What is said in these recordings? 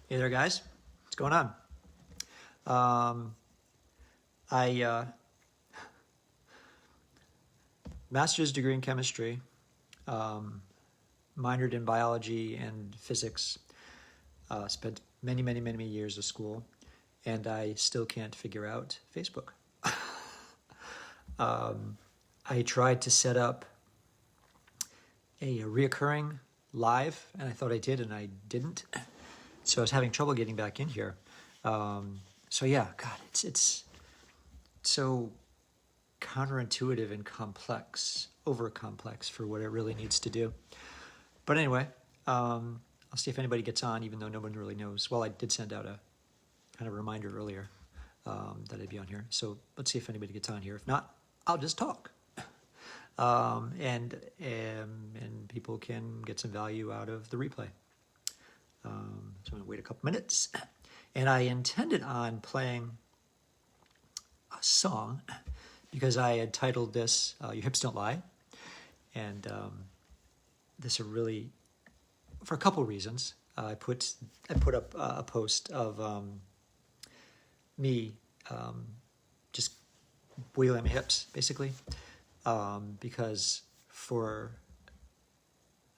Hey there, guys. What's going on? I master's degree in chemistry, minored in biology and physics, spent many years of school, and I still can't figure out Facebook. I tried to set up a reoccurring live, and I thought I did, and I didn't. So I was having trouble getting back in here. So yeah, God, it's so counterintuitive and complex, over complex for what it really needs to do. But anyway, I'll see if anybody gets on, even though no one really knows. Well, I did send out a kind of reminder earlier that I'd be on here. So let's see if anybody gets on here. If not, I'll just talk. And people can get some value out of the replay. So I'm going to wait a couple minutes. And I intended on playing a song because I had titled this Your Hips Don't Lie. And this are really, for a couple reasons. I put up a post of me just wiggling my hips, basically, because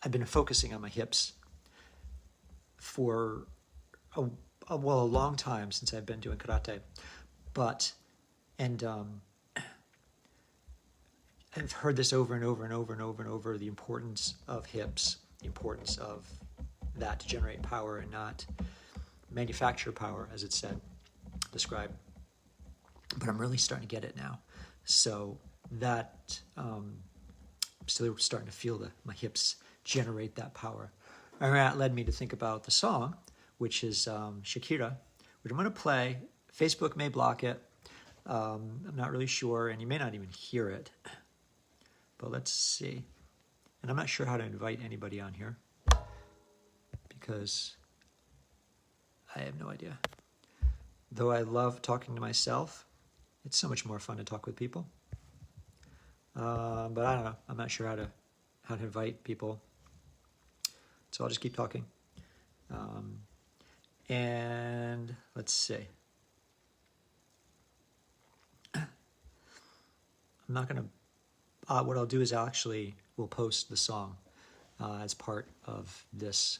I've been focusing on my hips for a long time since I've been doing karate, I've heard this over and over, the importance of hips, the importance of that to generate power and not manufacture power, as it's described. But I'm really starting to get it now. So that I'm still starting to feel my hips generate that power. And that led me to think about the song, which is Shakira, which I'm going to play. Facebook may block it. I'm not really sure, and you may not even hear it. But let's see. And I'm not sure how to invite anybody on here because I have no idea. Though I love talking to myself, it's so much more fun to talk with people. But I don't know. I'm not sure how to invite people. So I'll just keep talking. And let's see. I'm not going to, what I'll do is we'll post the song as part of this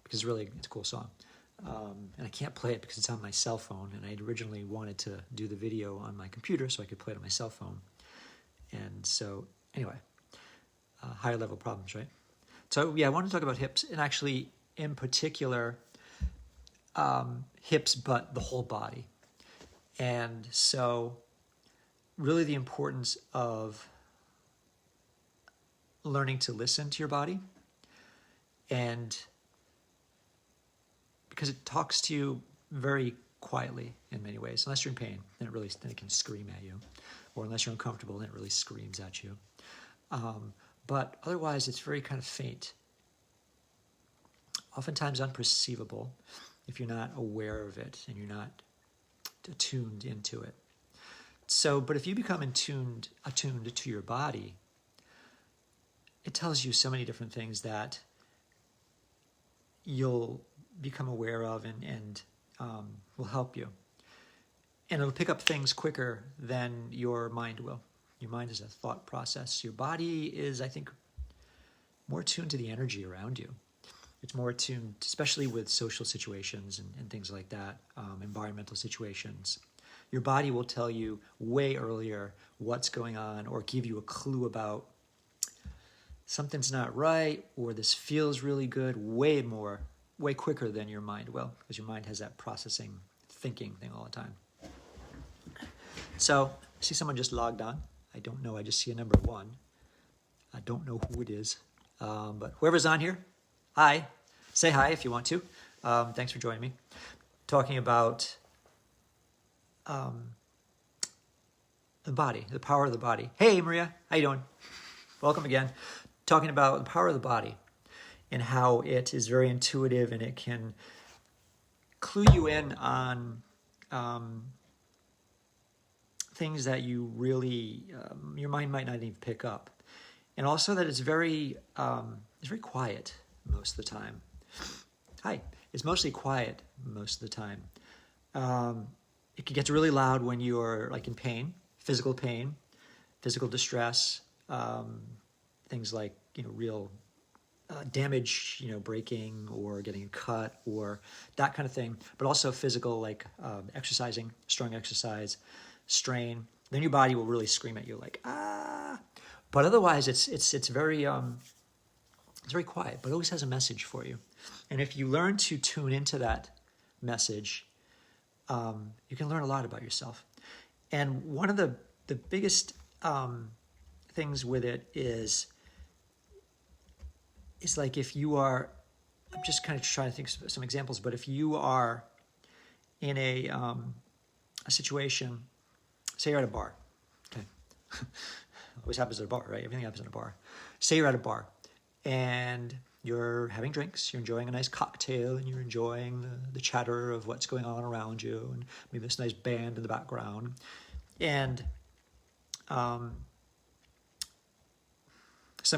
because really it's a cool song. And I can't play it because it's on my cell phone, and I originally wanted to do the video on my computer so I could play it on my cell phone. And so, anyway, higher level problems, right? So, yeah, I want to talk about hips, and actually, in particular, hips, but the whole body. And so, really the importance of learning to listen to your body, and because it talks to you very quietly in many ways. Unless you're in pain, then it can scream at you. Or unless you're uncomfortable, then it really screams at you. But otherwise, it's very kind of faint. Oftentimes unperceivable if you're not aware of it and you're not attuned into it. So, but if you become attuned to your body, it tells you so many different things that you'll become aware of and will help you. And it'll pick up things quicker than your mind will. Your mind is a thought process. Your body is, I think, more attuned to the energy around you. It's more attuned, especially with social situations and things like that, environmental situations. Your body will tell you way earlier what's going on or give you a clue about something's not right or this feels really good way quicker than your mind will, because your mind has that processing, thinking thing all the time. So, I see someone just logged on. I don't know. I just see a number 1. I don't know who it is. But whoever's on here, hi. Say hi if you want to. Thanks for joining me. Talking about the body, the power of the body. Hey, Maria. How you doing? Welcome again. Talking about the power of the body and how it is very intuitive and it can clue you in on things that you really, your mind might not even pick up. And also that it's very quiet most of the time. Hi. is mostly quiet most of the time. It gets really loud when you're like in pain, physical distress, things like, real damage, breaking or getting cut or that kind of thing, but also physical, like exercising, strong exercise, strain. Then your body will really scream at you like, ah. But otherwise, it's very quiet, but it always has a message for you. And if you learn to tune into that message, you can learn a lot about yourself. And one of the biggest things with it is like if you are, I'm just kind of trying to think of some examples, but if you are in a situation, say you're at a bar, okay? Always happens at a bar, right? Everything happens in a bar. Say you're at a bar and you're having drinks, you're enjoying a nice cocktail, and you're enjoying the chatter of what's going on around you, and maybe this nice band in the background. And some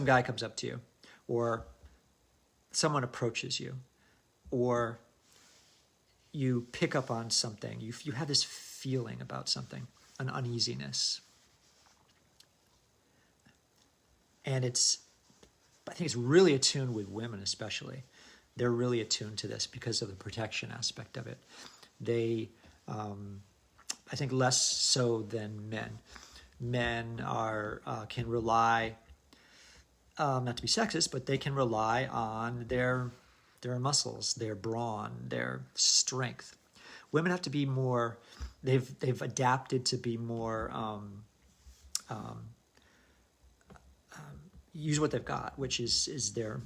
guy comes up to you, or someone approaches you, or you pick up on something. You have this feeling about something, an uneasiness. And I think it's really attuned with women especially. They're really attuned to this because of the protection aspect of it. They, I think less so than men. Men can rely, not to be sexist, but they can rely on their muscles, their brawn, their strength. Women have to be more, they've adapted to be more, use what they've got, which is their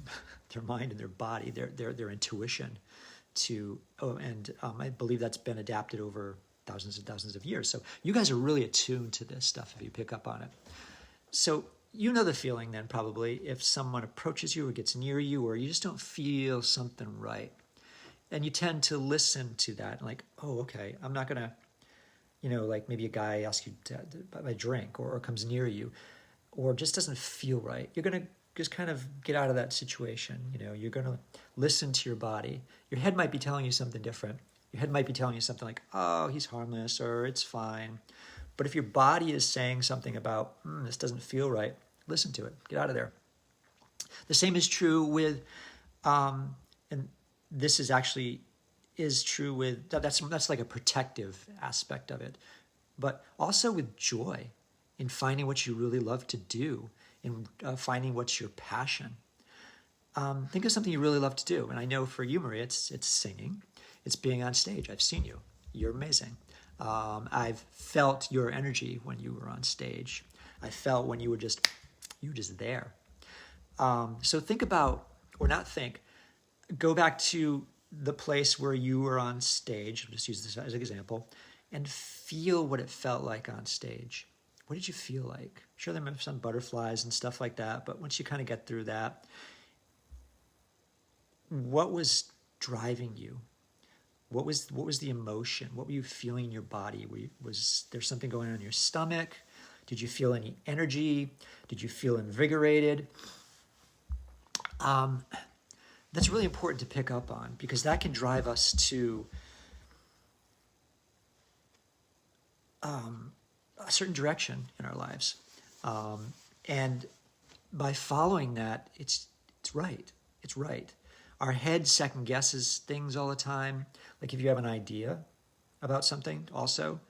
mind and their body, their intuition I believe that's been adapted over thousands and thousands of years. So you guys are really attuned to this stuff if you pick up on it. So you know the feeling then probably if someone approaches you or gets near you, or you just don't feel something right. And you tend to listen to that, like, oh, okay, I'm not gonna, like maybe a guy asks you to buy a drink or comes near you, or just doesn't feel right. You're going to just kind of get out of that situation. You're going to listen to your body. Your head might be telling you something different. Your head might be telling you something like, oh, he's harmless, or it's fine. But if your body is saying something about, this doesn't feel right, listen to it. Get out of there. The same is true with, and this is true with, that's like a protective aspect of it, but also with joy. In finding what you really love to do, in finding what's your passion. Think of something you really love to do. And I know for you, Maria, it's singing. It's being on stage. I've seen you. You're amazing. I've felt your energy when you were on stage. I felt when you were just there. So think about, or not think, go back to the place where you were on stage. I'll just use this as an example, and feel what it felt like on stage. What did you feel like? Sure, there might be some butterflies and stuff like that, but once you kind of get through that, what was driving you? What was the emotion? What were you feeling in your body? Was there something going on in your stomach? Did you feel any energy? Did you feel invigorated? That's really important to pick up on, because that can drive us to a certain direction in our lives. And by following that, it's right. It's right. Our head second guesses things all the time. Like if you have an idea about something also,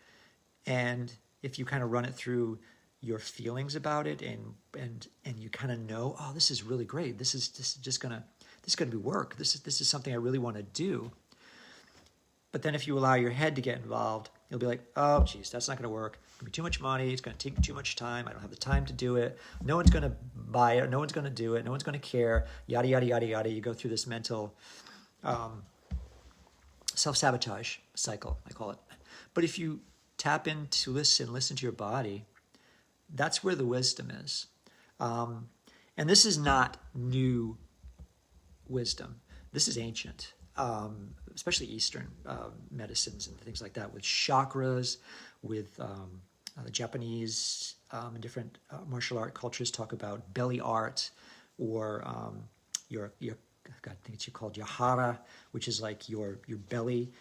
and if you kind of run it through your feelings about it, and you kind of know, oh, this is really great. This is gonna be work. This is something I really want to do. But then if you allow your head to get involved, you'll be like, oh, geez, that's not going to work. It's going to be too much money. It's going to take too much time. I don't have the time to do it. No one's going to buy it. No one's going to do it. No one's going to care. Yada, yada, yada, yada. You go through this mental self-sabotage cycle, I call it. But if you tap into listen to your body, that's where the wisdom is. And this is not new wisdom. This is ancient. Especially Eastern medicines and things like that, with chakras, with the Japanese and different martial art cultures talk about belly art, or your I think it's called Yahara, which is like your belly,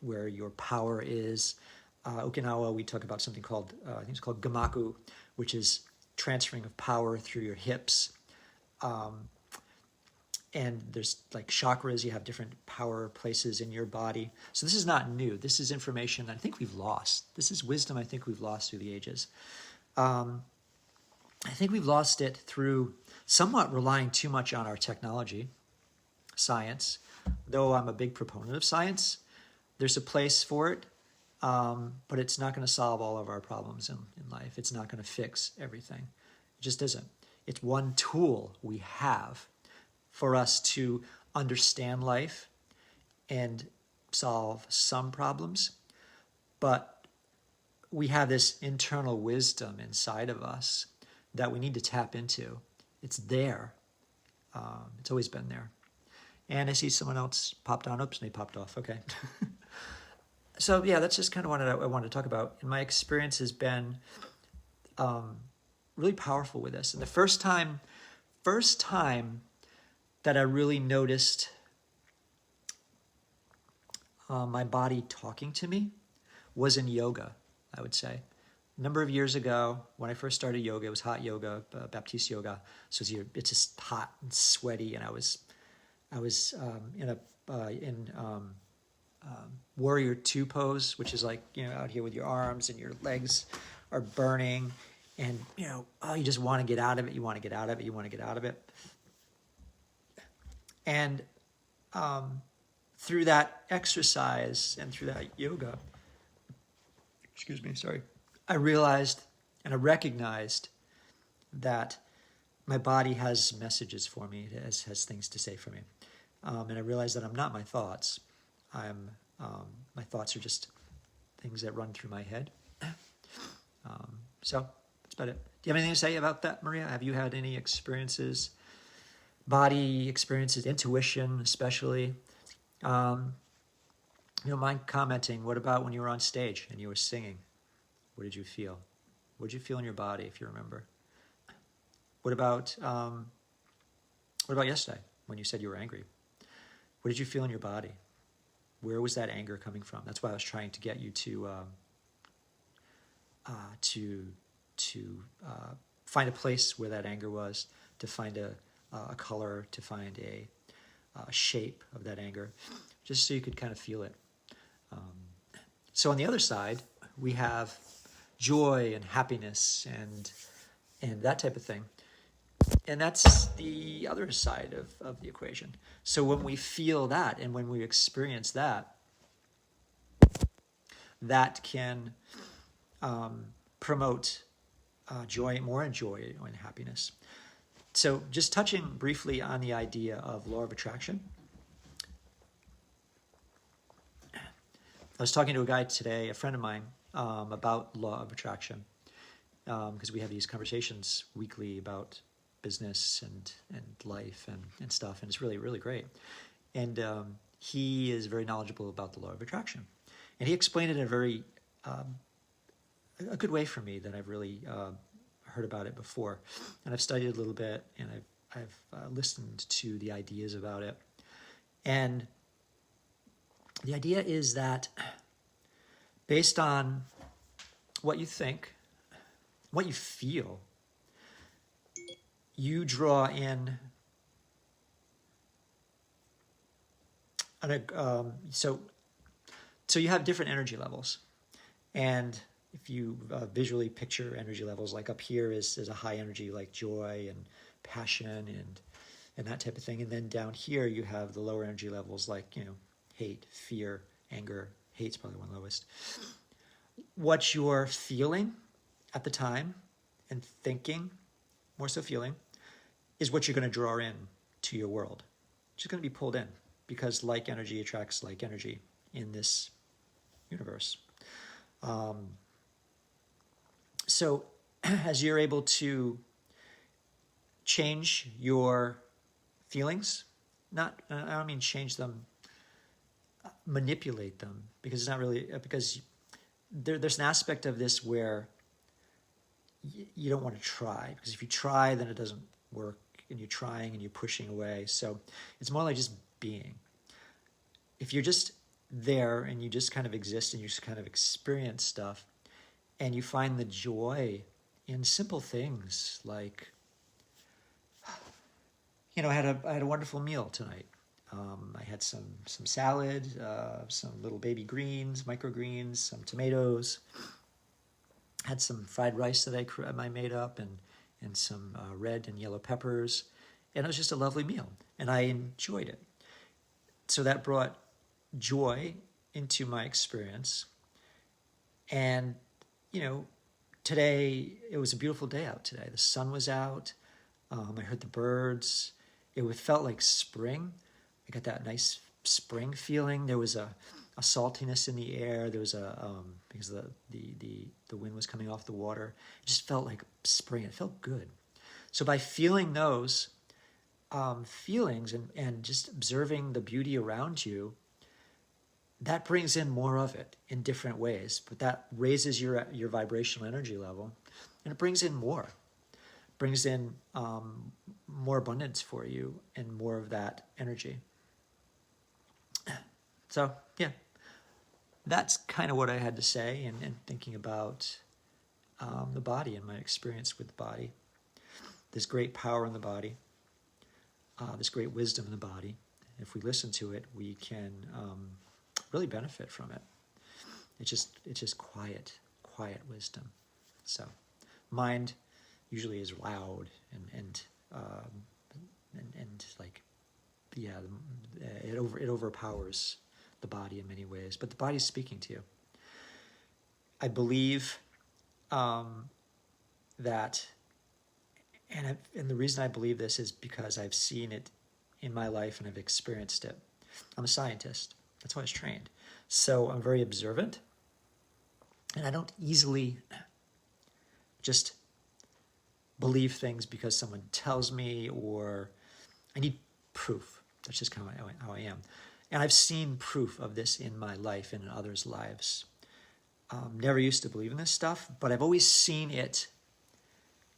where your power is. Okinawa, we talk about something called, I think it's called Gamaku, which is transferring of power through your hips. And there's like chakras, you have different power places in your body. So this is not new. This is information I think we've lost. This is wisdom I think we've lost through the ages. I think we've lost it through somewhat relying too much on our technology, science. Though I'm a big proponent of science, there's a place for it, but it's not going to solve all of our problems in life. It's not going to fix everything. It just isn't. It's one tool we have for us to understand life and solve some problems, but we have this internal wisdom inside of us that we need to tap into. It's there. It's always been there. And I see someone else popped on. Oops, and they popped off. Okay. So yeah, that's just kind of what I wanted to talk about. And my experience has been really powerful with this. And the first time that I really noticed my body talking to me was in yoga, I would say. A number of years ago, when I first started yoga, it was hot yoga, Baptiste yoga. So it's just hot and sweaty, and I was in warrior two pose, which is like, out here with your arms and your legs are burning, and you just want to get out of it. You want to get out of it. You want to get out of it. And through that exercise and through that yoga, I realized and I recognized that my body has messages for me. It has things to say for me. And I realized that I'm not my thoughts. My thoughts are just things that run through my head. So that's about it. Do you have anything to say about that, Maria? Have you had any experiences, body experiences, intuition especially? You don't mind commenting. What about when you were on stage and you were singing? What did you feel? What did you feel in your body, if you remember? What about yesterday when you said you were angry? What did you feel in your body? Where was that anger coming from? That's why I was trying to get you to find a place where that anger was, to find a color, to find a shape of that anger, just so you could kind of feel it. So on the other side, we have joy and happiness and that type of thing. And that's the other side of the equation. So when we feel that and when we experience that, that can promote joy, more joy and happiness. So just touching briefly on the idea of law of attraction. I was talking to a guy today, a friend of mine, about law of attraction, because we have these conversations weekly about business and life and stuff, and it's really, really great. And he is very knowledgeable about the law of attraction. And he explained it in a very a good way for me that I've really heard about it before. And I've studied it a little bit, and I've listened to the ideas about it. And the idea is that based on what you think, what you feel, you draw in so you have different energy levels. And if you visually picture energy levels, like up here is a high energy like joy and passion and that type of thing. And then down here you have the lower energy levels like, hate, fear, anger. Hate's probably one of the lowest. What you're feeling at the time and thinking, more so feeling, is what you're going to draw in to your world. It's just going to be pulled in because like energy attracts like energy in this universe. So as you're able to change your feelings, I don't mean change them, manipulate them, because it's not really, because there's an aspect of this where you don't want to try, because if you try, then it doesn't work, and you're trying and you're pushing away. So it's more like just being. If you're just there and you just kind of exist and you just kind of experience stuff, and you find the joy in simple things like, I had a wonderful meal tonight. I had some salad, some little baby greens, microgreens, some tomatoes. Had some fried rice that I made up, and some red and yellow peppers, and it was just a lovely meal, and I enjoyed it. So that brought joy into my experience, and today it was a beautiful day out today. The sun was out. I heard the birds. It felt like spring. I got that nice spring feeling. There was a saltiness in the air. There was because the wind was coming off the water. It just felt like spring. It felt good. So by feeling those feelings and just observing the beauty around you, that brings in more of it in different ways. But that raises your vibrational energy level, and it brings in more. It brings in more abundance for you and more of that energy. So yeah, that's kind of what I had to say, and thinking about the body and my experience with the body. There's great power in the body. There's great wisdom in the body. If we listen to it, we can really benefit from it. It's just quiet wisdom. So, mind usually is loud and like, yeah, it overpowers the body in many ways, but the body's speaking to you. I believe that, and the reason I believe this is because I've seen it in my life and I've experienced it. I'm a scientist. That's why I was trained. So I'm very observant, and I don't easily just believe things because someone tells me, or I need proof. That's just kind of how I am. And I've seen proof of this in my life and in others' lives. Never used to believe in this stuff, but I've always seen it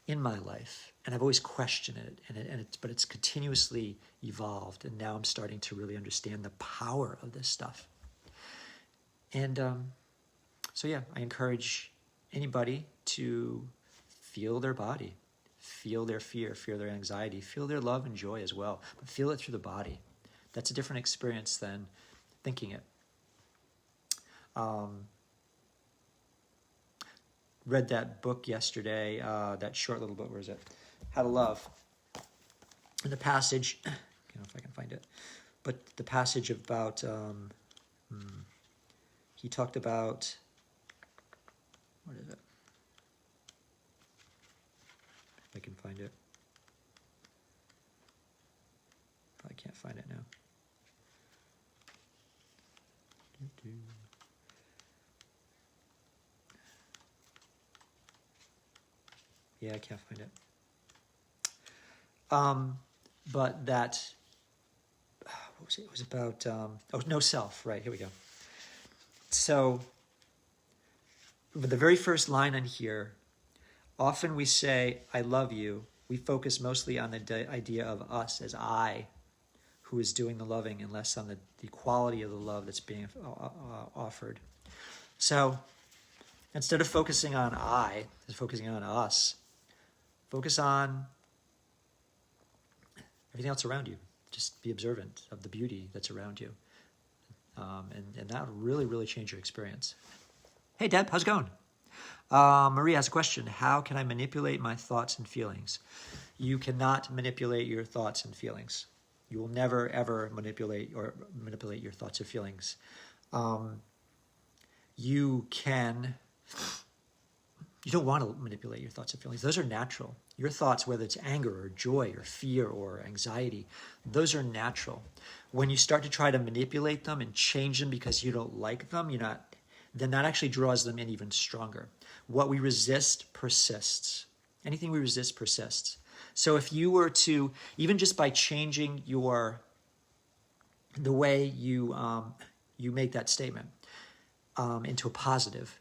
in my life, and I've always questioned it, but it's continuously evolved, and now I'm starting to really understand the power of this stuff. And so yeah, I encourage anybody to feel their body, feel their fear, feel their anxiety, feel their love and joy as well, but feel it through the body. That's a different experience than thinking it. Read that book yesterday, that short little book, where is it? How to Love. And the passage, I don't know if I can find it, but the passage about, he talked about, what is it? If I can find it. Probably can't find it now. Yeah, I can't find it. But that, what was it? It was about, no self, right, here we go. So, with the very first line on here, often we say, I love you. We focus mostly on the idea of us as I, who is doing the loving, and less on the quality of the love that's being offered. So, instead of focusing on I, focusing on us, focus on everything else around you. Just be observant of the beauty that's around you. And that will really, really change your experience. Hey, Deb, how's it going? Maria has a question. How can I manipulate my thoughts and feelings? You cannot manipulate your thoughts and feelings. You will never, ever manipulate your thoughts or feelings. You don't want to manipulate your thoughts and feelings. Those are natural. Your thoughts, whether it's anger or joy or fear or anxiety, those are natural. When you start to try to manipulate them and change them because you don't like them, then that actually draws them in even stronger. What we resist persists. Anything we resist persists. So if you were to, even just by changing the way you make that statement into a positive,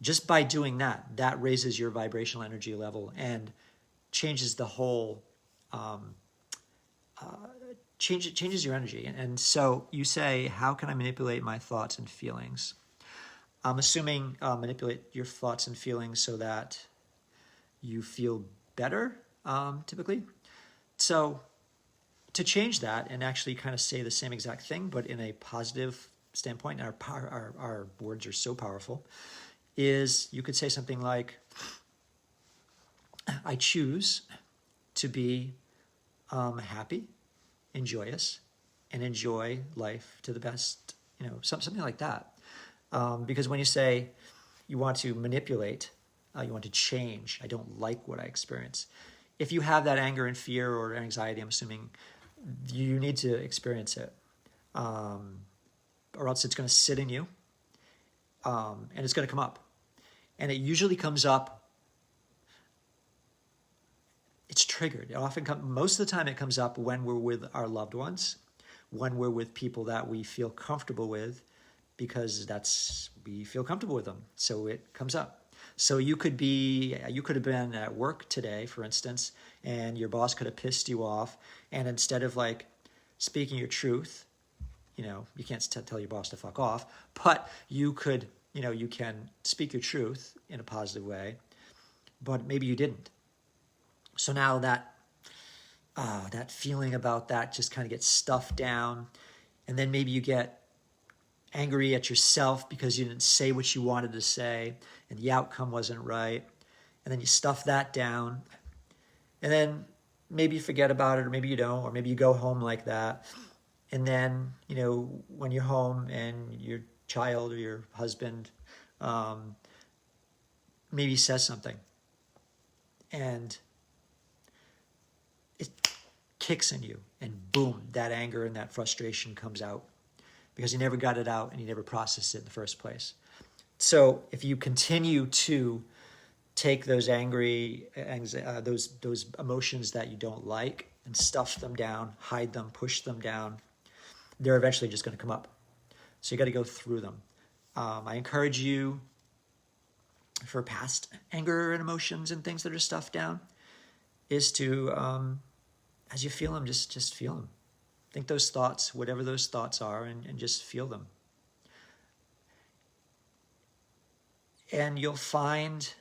just by doing that raises your vibrational energy level and changes the whole changes your energy. And so you say, how can I manipulate my thoughts and feelings? I'm assuming manipulate your thoughts and feelings so that you feel better, typically. So to change that and actually kind of say the same exact thing, but in a positive standpoint, and our words are so powerful, is you could say something like, I choose to be happy and joyous and enjoy life to the best, something like that. Because when you say you want to manipulate, you want to change, I don't like what I experience. If you have that anger and fear or anxiety, I'm assuming you need to experience it, or else it's going to sit in you, and it's going to come up. And it usually comes up, it's triggered. It often most of the time it comes up when we're with our loved ones, when we're with people that we feel comfortable with, because we feel comfortable with them. So it comes up. So you could have been at work today, for instance, and your boss could have pissed you off. And instead of like speaking your truth, you can't tell your boss to fuck off, but you could, you can speak your truth in a positive way, but maybe you didn't. So now that feeling about that just kind of gets stuffed down. And then maybe you get angry at yourself because you didn't say what you wanted to say and the outcome wasn't right. And then you stuff that down. And then maybe you forget about it, or maybe you don't, or maybe you go home like that. And then, when you're home and your child or your husband maybe says something, and it kicks in you, and boom, that anger and that frustration comes out because you never got it out and you never processed it in the first place. So if you continue to take those those emotions that you don't like and stuff them down, hide them, push them down, they're eventually just going to come up. So you got to go through them. I encourage you, for past anger and emotions and things that are stuffed down, is to, as you feel them, just feel them. Think those thoughts, whatever those thoughts are, and just feel them. And you'll find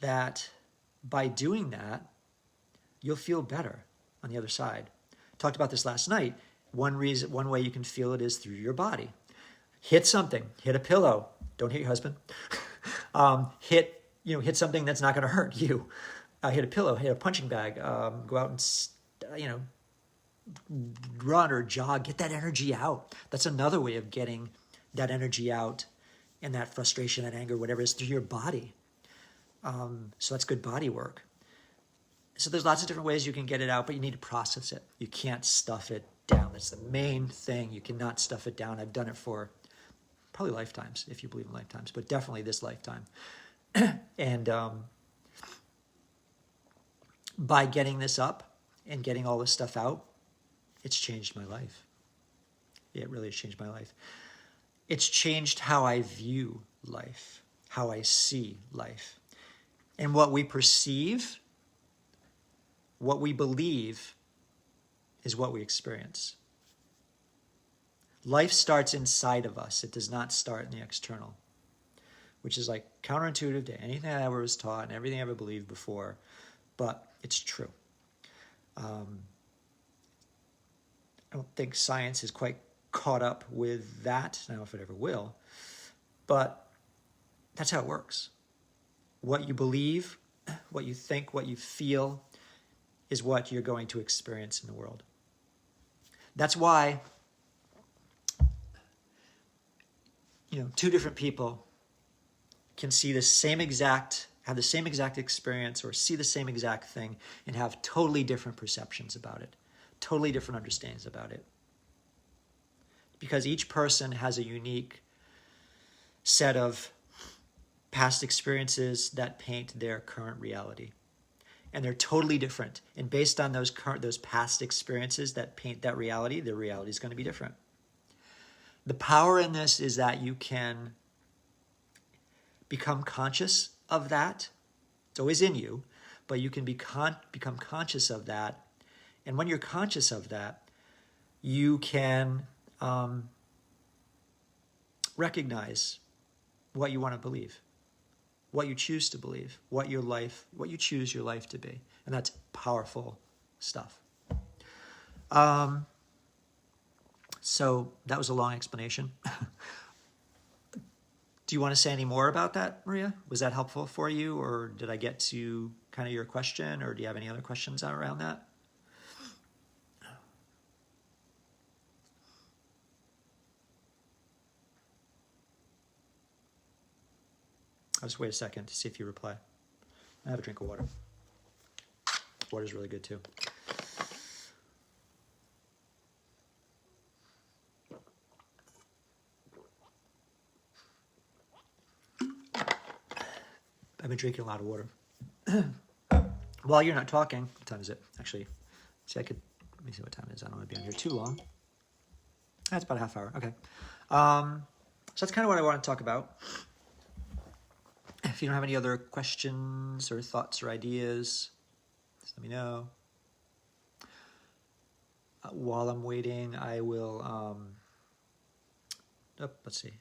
that by doing that, you'll feel better on the other side. Talked about this last night. One way you can feel it is through your body. Hit something. Hit a pillow. Don't hit your husband. Hit something that's not going to hurt you. Hit a pillow. Hit a punching bag. Go out and run or jog. Get that energy out. That's another way of getting that energy out and that frustration, that anger, whatever it is, through your body. So that's good body work. So there's lots of different ways you can get it out, but you need to process it. You can't stuff it down. That's the main thing. You cannot stuff it down. I've done it for probably lifetimes, if you believe in lifetimes, but definitely this lifetime. And by getting this up and getting all this stuff out, it's changed my life. It really has changed my life. It's changed how I view life, how I see life. And what we perceive, what we believe, is what we experience. Life starts inside of us. It does not start in the external, which is like counterintuitive to anything I ever was taught and everything I ever believed before, but it's true. I don't think science is quite caught up with that. I don't know if it ever will, but that's how it works. What you believe, what you think, what you feel is what you're going to experience in the world. That's why, two different people can see have the same exact experience or see the same exact thing and have totally different perceptions about it, totally different understandings about it. Because each person has a unique set of past experiences that paint their current reality. And they're totally different. And based on those past experiences that paint that reality, their reality is going to be different. The power in this is that you can become conscious of that. It's always in you, but you can become conscious of that. And when you're conscious of that, you can recognize what you want to believe, what you choose to believe, what you choose your life to be. And that's powerful stuff. So that was a long explanation. Do you want to say any more about that, Maria? Was that helpful for you, or did I get to kind of your question, or do you have any other questions around that? I'll just wait a second to see if you reply. I have a drink of water. Water's really good too. I've been drinking a lot of water. While you're not talking, what time is it? Actually, see, let me see what time it is. I don't want to be on here too long. That's about a half hour. Okay. So that's kind of what I want to talk about. If you don't have any other questions or thoughts or ideas, just let me know. While I'm waiting, I will, let's see.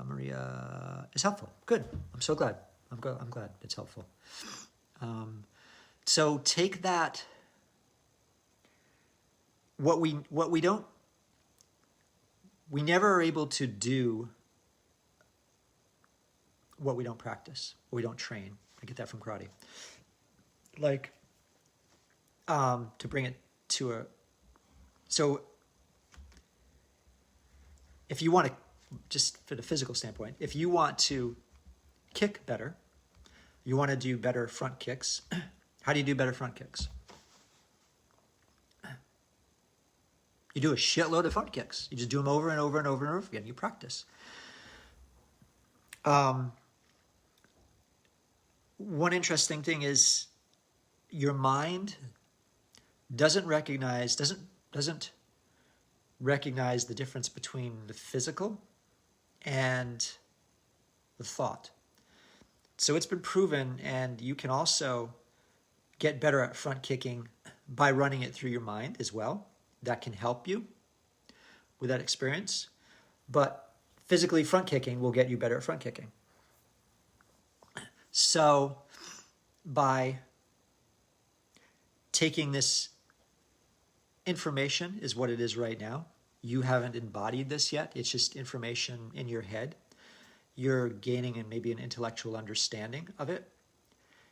Maria is helpful. Good. I'm so glad. I'm glad it's helpful. So take that. We never are able to do what we don't practice, what we don't train. I get that from karate. Like, to bring it to so if you want to, just for the physical standpoint, if you want to kick better, you want to do better front kicks. How do you do better front kicks? You do a shitload of front kicks. You just do them over and over and over and over again. You practice. One interesting thing is your mind doesn't recognize the difference between the physical and the thought. So it's been proven, and you can also get better at front kicking by running it through your mind as well. That can help you with that experience. But physically, front kicking will get you better at front kicking. So by taking this information is what it is right now. You haven't embodied this yet. It's just information in your head. You're gaining maybe an intellectual understanding of it.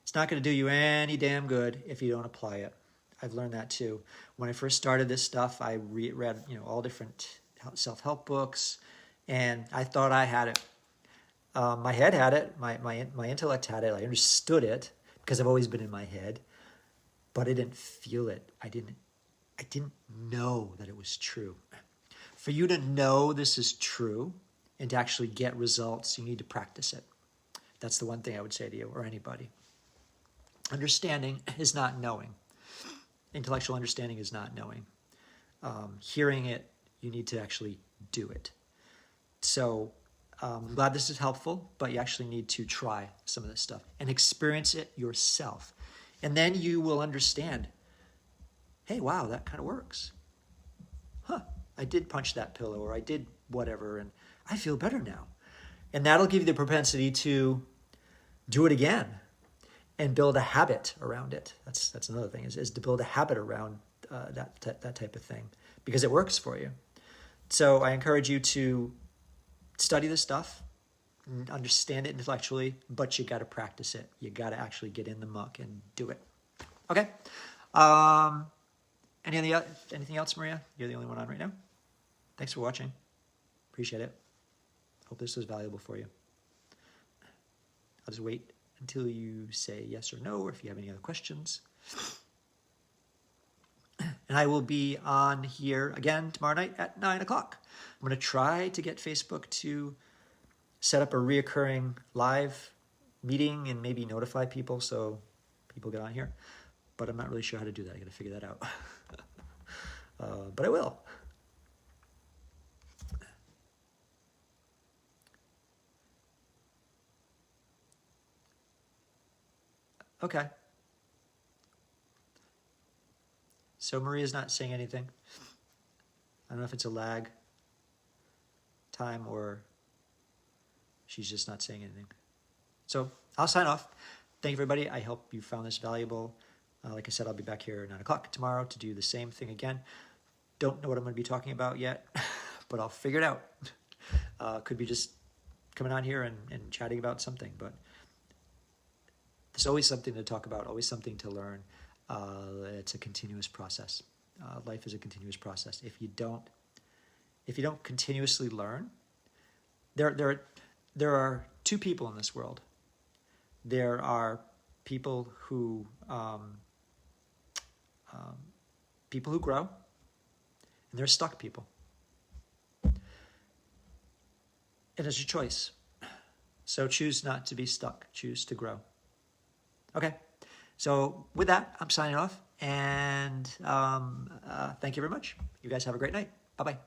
It's not going to do you any damn good if you don't apply it. I've learned that too. When I first started this stuff, I read all different self-help books, and I thought I had it. My head had it. My intellect had it. I understood it because I've always been in my head, but I didn't feel it. I didn't know that it was true. For you to know this is true and to actually get results, you need to practice it. That's the one thing I would say to you or anybody. Understanding is not knowing. Intellectual understanding is not knowing. Hearing it, you need to actually do it. So I'm glad this is helpful, but you actually need to try some of this stuff and experience it yourself. And then you will understand, hey, wow, that kind of works. Huh, I did punch that pillow, or I did whatever, and I feel better now. And that'll give you the propensity to do it again and build a habit around it. That's another thing, is to build a habit around that type of thing, because it works for you. So I encourage you to study this stuff, understand it intellectually, but you got to practice it. You got to actually get in the muck and do it. Okay. Anything else, Maria? You're the only one on right now. Thanks for watching. Appreciate it. Hope this was valuable for you. I'll just wait until you say yes or no, or if you have any other questions. And I will be on here again tomorrow night at 9 o'clock. I'm going to try to get Facebook to set up a reoccurring live meeting and maybe notify people so people get on here. But I'm not really sure how to do that. I got to figure that out. But I will. Okay. So Maria's not saying anything. I don't know if it's a lag time or she's just not saying anything. So I'll sign off. Thank you, everybody. I hope you found this valuable. Like I said, I'll be back here at 9 o'clock tomorrow to do the same thing again. Don't know what I'm going to be talking about yet, but I'll figure it out. Could be just coming on here and chatting about something, but there's always something to talk about, always something to learn. It's a continuous process. Life is a continuous process. If you don't continuously learn, there are two people in this world. There are people who grow, and there's stuck people. It is your choice. So choose not to be stuck. Choose to grow. Okay. So with that, I'm signing off, and thank you very much. You guys have a great night. Bye-bye.